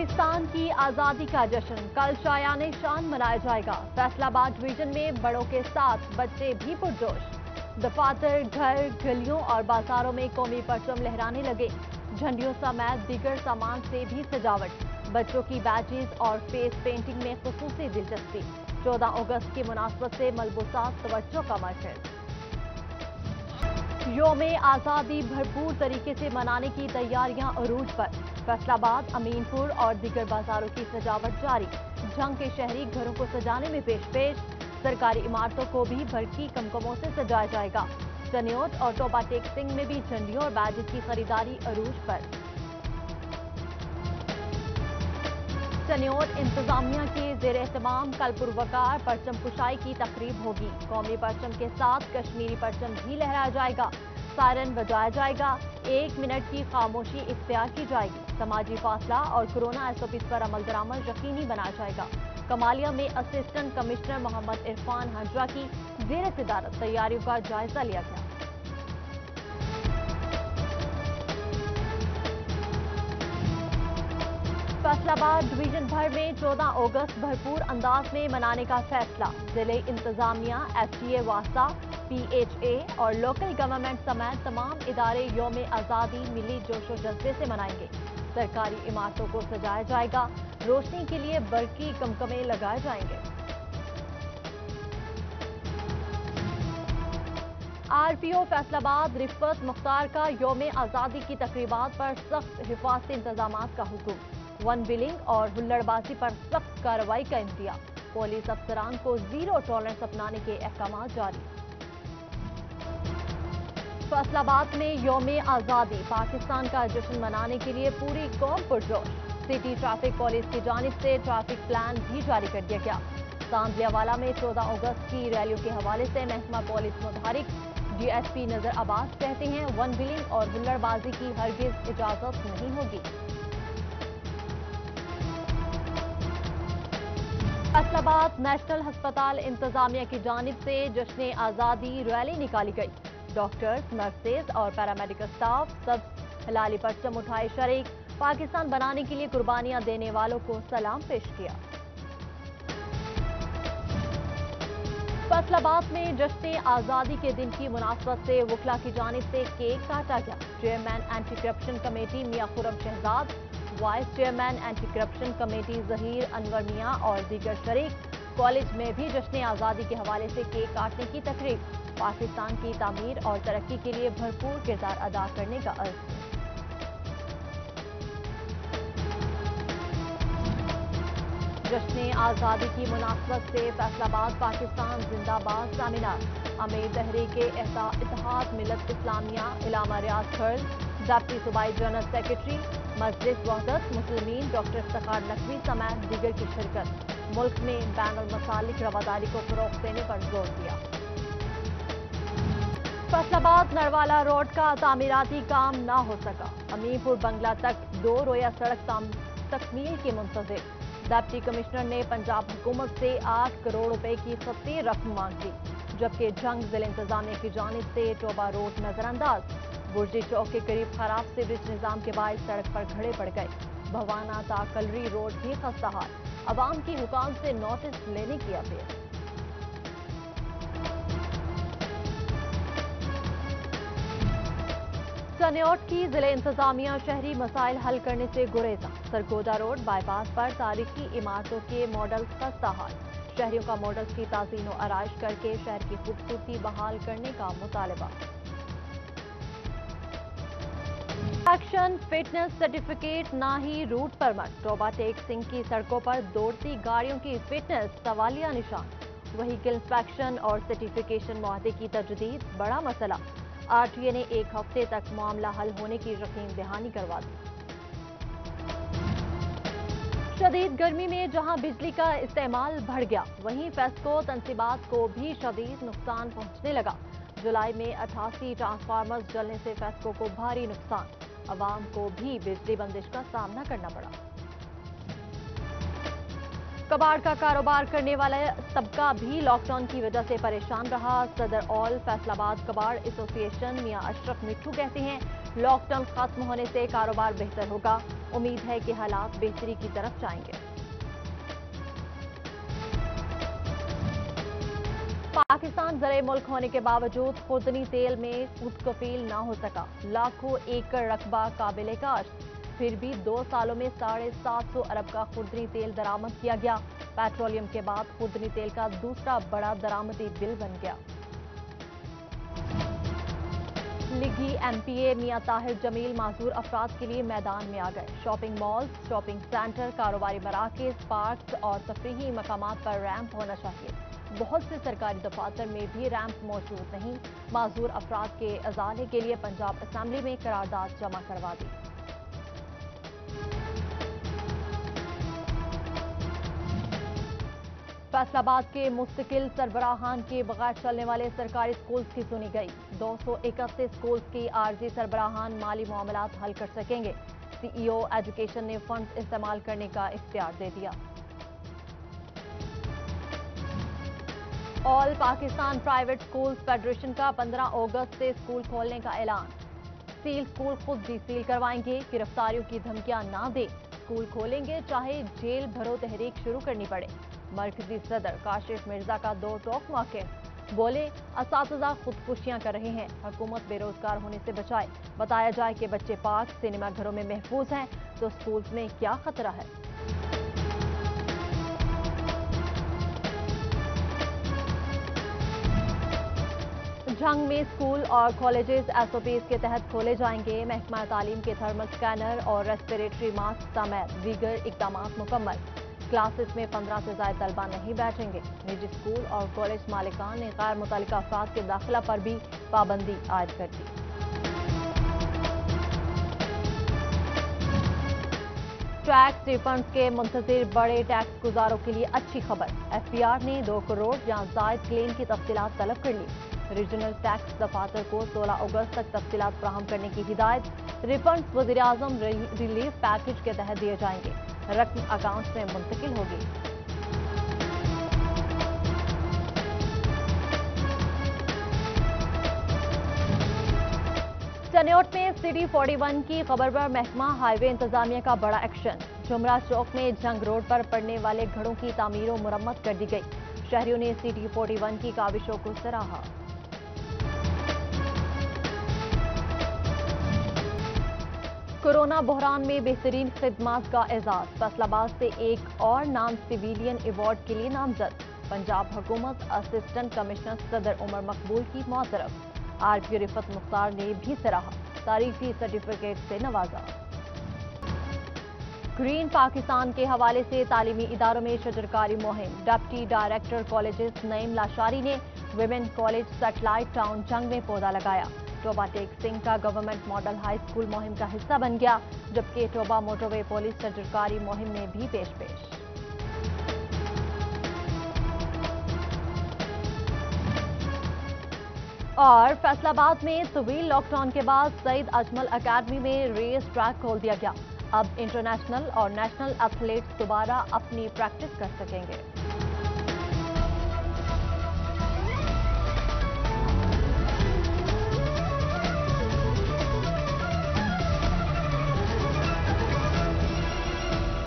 पाकिस्तान की आज़ादी का जश्न कल शायान शान मनाया जाएगा। फैसलाबाद डिवीजन में बड़ों के साथ बच्चे भी पुरजोश। दफातर, घर, गलियों और बाजारों में कौमी परचम लहराने लगे। झंडियों समेत दीगर सामान से भी सजावट। बच्चों की बैजेस और फेस पेंटिंग में खुसूसी दिलचस्पी। 14 अगस्त की मुनासबत से मलबूसात तवज्जो का मरकज। योम आज़ादी भरपूर तरीके से मनाने की तैयारियां अरूज पर। फैसलाबाद, अमीनपुर और दीगर बाजारों की सजावट जारी। झंग के शहरी घरों को सजाने में पेश। सरकारी इमारतों को भी भड़की कमकमों से सजाया जाएगा। चनियोट और टोबा टेक सिंह में भी झंडियों और बैजेस की खरीदारी अरूज पर। चनियोट इंतजामिया के जेर एहतमाम कल पुरवकार परचम कुशाई की तकरीब होगी। कौमी परचम के साथ कश्मीरी परचम भी लहराया जाएगा। सायरन बजाया जाएगा। 1 मिनट की खामोशी इख्तियार की जाएगी। समाजी फासला और कोरोना एसओपीज पर अमल दरामद यकीनी बनाया जाएगा। कमालिया में असिस्टेंट कमिश्नर मोहम्मद इरफान हंजरा की जेर सदारत तैयारियों का जायजा लिया गया। फैसलाबाद डिवीजन भर में 14 अगस्त भरपूर अंदाज में मनाने का फैसला। जिले इंतजामिया, एसटीए वास्ता, पीएचए और लोकल गवर्नमेंट समेत तमाम इदारे यौम आज़ादी मिली जोशो जज्बे से मनाएंगे। सरकारी इमारतों को सजाया जाएगा। रोशनी के लिए बरकी कमकमे लगाए जाएंगे। आरपीओ फैसलाबाद रिफत मुख्तार का यौम आज़ादी की तकरीबात पर सख्त हिफाजती इंतजामात का हुक्म। वन बिलिंग और हुल्लड़बाजी पर सख्त कार्रवाई का इंतजाम। पुलिस अफसरान को जीरो टॉलरेंस अपनाने के अहकाम जारी। फैसलाबाद में यौम आज़ादी पाकिस्तान का जश्न मनाने के लिए पूरी कौम पुरजोश। सिटी ट्रैफिक पुलिस की जानिब से ट्रैफिक प्लान भी जारी कर दिया गया। सांदलियावाला में 14 अगस्त की रैलियों के हवाले से महकमा पुलिस मुतहरिक डीएसपी नजर अब्बास कहते हैं, वन बिलिंग और हुल्लड़बाजी की हरगिज इजाजत नहीं होगी। फैसलाबाद नेशनल अस्पताल इंतजामिया की जानिब से जश्न आज़ादी रैली निकाली गई। डॉक्टर्स, नर्सेज और पैरामेडिकल स्टाफ सब हलाली परचम उठाए शरीक। पाकिस्तान बनाने के लिए कुर्बानियां देने वालों को सलाम पेश किया। फैसलाबाद में जश्न आज़ादी के दिन की मुनासबत से वकला की जानिब से केक काटा गया। Chairman anti corruption committee Mian Khurram Shahzad, vice chairman anti corruption committee Zaheer Anwar Mian और दीगर शरीक। कॉलेज में भी जश्न आज़ादी के हवाले से केक काटने की तकरीब। पाकिस्तान की तामीर और तरक्की के लिए भरपूर किरदार अदा करने का अज़्म। जश्न आज़ादी की मुनासबत से फैसलाबाद पाकिस्तान जिंदाबाद सेमिनार। अमीर तहरीक इत्तेहाद मिल्लत इस्लामिया इलामा रियाज खर्ल, डिप्टी सूबाई जनरल सेक्रेटरी मजलिस वहदत मुस्लिमीन डॉक्टर इफ्तिखार नकवी समेत दीगर की शिरकत। मुल्क में बैनुल मसालिक रवादारी को फरोग़ देने पर जोर दिया। फैसलाबाद नरवाला रोड का तामीराती काम ना हो सका। अमीरपुर बंगला तक 2 रोया सड़क तकमील की मुंतज़िर। डिप्टी कमिश्नर ने पंजाब हुकूमत से 8 करोड़ रुपए की खत्ती रकम मांगी, जबकि जंग जिला इंतजामिया की जानिब से टोबा रोड नजरअंदाज। बुर्जी चौक के करीब खराब सीवरेज निजाम के बायस सड़क पर खड़े पड़ गए। भवाना ता कलरी रोड भी खस्ता हाल। अवाम की हुकाम से नोटिस लेने की अपील। चनियोट की जिले इंतजामिया शहरी मसाइल हल करने से गुरेजा। सरगोदा रोड बाईपास पर तारीखी इमारतों के मॉडल खस्ता हाल। शहरियों का मॉडल्स की ताज़ीन व आराइश करके शहर की खूबसूरती बहाल करने का मुतालबा। एक्शन फिटनेस सर्टिफिकेट ना ही रूट परमिट। टोबा टेक सिंह की सड़कों पर दौड़ती गाड़ियों की फिटनेस सवालिया निशान। व्हीकल इंस्पेक्शन और सर्टिफिकेशन मुआहदे की तजदीद बड़ा मसला। आरटीए ने 1 हफ्ते तक मामला हल होने की यकीन दहानी करवा दी। शदीद गर्मी में जहां बिजली का इस्तेमाल बढ़ गया, वहीं फेस्को तंसीबात को भी शदीद नुकसान पहुंचने लगा। जुलाई में 88 ट्रांसफार्मर्स जलने से फेस्को को भारी नुकसान। अवाम को भी बिजली बंदिश का सामना करना पड़ा। कबाड़ का कारोबार करने वाला तबका भी लॉकडाउन की वजह से परेशान रहा। सदर ऑल फैसलाबाद कबाड़ एसोसिएशन मियां अशरफ मिट्ठू कहते हैं, लॉकडाउन खत्म होने से कारोबार बेहतर होगा। उम्मीद है कि हालात बेहतरी की तरफ जाएंगे। पाकिस्तान ज़रे मुल्क होने के बावजूद खुर्दनी तेल में खुद कफील ना हो सका। लाखों एकड़ रकबा काबिले काश्त, फिर भी 2 सालों में 750 अरब का खुर्दनी तेल दरामद किया गया। पेट्रोलियम के बाद खुर्दनी तेल का दूसरा बड़ा दरामदी बिल बन गया। लिगी एमपीए मियां ताहिर जमील माजूर अफराद के लिए मैदान में आ गए। शॉपिंग मॉल्स, शॉपिंग सेंटर, कारोबारी मराकज, पार्क और तफरीही मकामात पर रैंप होना चाहिए। बहुत से सरकारी दफातर में भी रैंप मौजूद नहीं। माजूर अफराद के अजाले के लिए पंजाब असेंबली में करारदाद जमा करवा दी। फैसलाबाद के मुस्तकिल सरबराहान के बगैर चलने वाले सरकारी स्कूल्स की सुनी गई। 231 स्कूल्स की आर्जी सरबराहान माली मामलात हल कर सकेंगे। सीईओ एजुकेशन ने फंड्स इस्तेमाल करने का इख्तियार दे दिया। All Pakistan private schools federation का 15 अगस्त से स्कूल खोलने का ऐलान। सील स्कूल खुद भी सील करवाएंगे। गिरफ्तारियों की धमकियां ना दे, स्कूल खोलेंगे चाहे जेल भरो तहरीक शुरू करनी पड़े। मरकजी सदर काशिफ मिर्जा का दो टोक मौके, बोले असातिज़ा खुदकुशियां कर रहे हैं, हुकूमत बेरोजगार होने से बचाए। बताया जाए कि बच्चे पार्क, सिनेमा घरों में महफूज हैं तो स्कूल्स में क्या खतरा है। झंग में स्कूल और कॉलेजेस एसओपीज के तहत खोले जाएंगे। महकमा तालीम के थर्मल स्कैनर और रेस्पिरेटरी मास्क समेत दीगर इकदाम मुकम्मल। क्लासेस में 15 से ज्यादा तलबा नहीं बैठेंगे। निजी स्कूल और कॉलेज मालिकान ने गैर मुतल्लिका अफराद के दाखिला पर भी पाबंदी आयद कर दी। टैक्स रिफंड्स के मुंतजिर बड़े टैक्स गुजारों के लिए अच्छी खबर। एफबीआर ने 2 करोड़ या जायद क्लेम की तफसीलात तलब कर ली। रीजनल टैक्स दफातर को 16 अगस्त तक तफसीलात फराहम करने की हिदायत। रिफंड्स वज़ीर-ए-आज़म रिलीफ पैकेज के तहत दिए जाएंगे। रकम अकाउंट में मुंतकिल होगी। चनियोट में सिटी 41 की खबर पर महकमा हाईवे इंतजामिया का बड़ा एक्शन। जुमरा चौक में जंग रोड पर पड़ने वाले घरों की तामीर और मुरम्मत कर दी गई। शहरियों ने सिटी 41 की काविशों को सराहा। कोरोना बहरान में बेहतरीन खिदमात का एजाज। फैसलाबाद से एक और नाम सिविलियन अवार्ड के लिए नामजद। पंजाब हुकूमत असिस्टेंट कमिश्नर सदर उमर मकबूल की मौतरफ। आरपीओ रिफत मुख्तार ने भी सराहा, तारीफी सर्टिफिकेट से नवाजा। ग्रीन पाकिस्तान के हवाले से तालीमी इदारों में शजरकारी मुहिम। Deputy director colleges Naeem Lashari ने विमेन कॉलेज सैटेलाइट टाउन जंग में पौधा लगाया। टोबा टेक सिंह का गवर्नमेंट मॉडल हाई स्कूल मुहिम का हिस्सा बन गया, जबकि टोबा मोटरवे पुलिस शजरकारी मुहिम में भी पेश। और फैसलाबाद में तवील लॉकडाउन के बाद सईद अजमल अकेडमी में रेस ट्रैक खोल दिया गया। अब इंटरनेशनल और नेशनल एथलीट्स दोबारा अपनी प्रैक्टिस कर सकेंगे।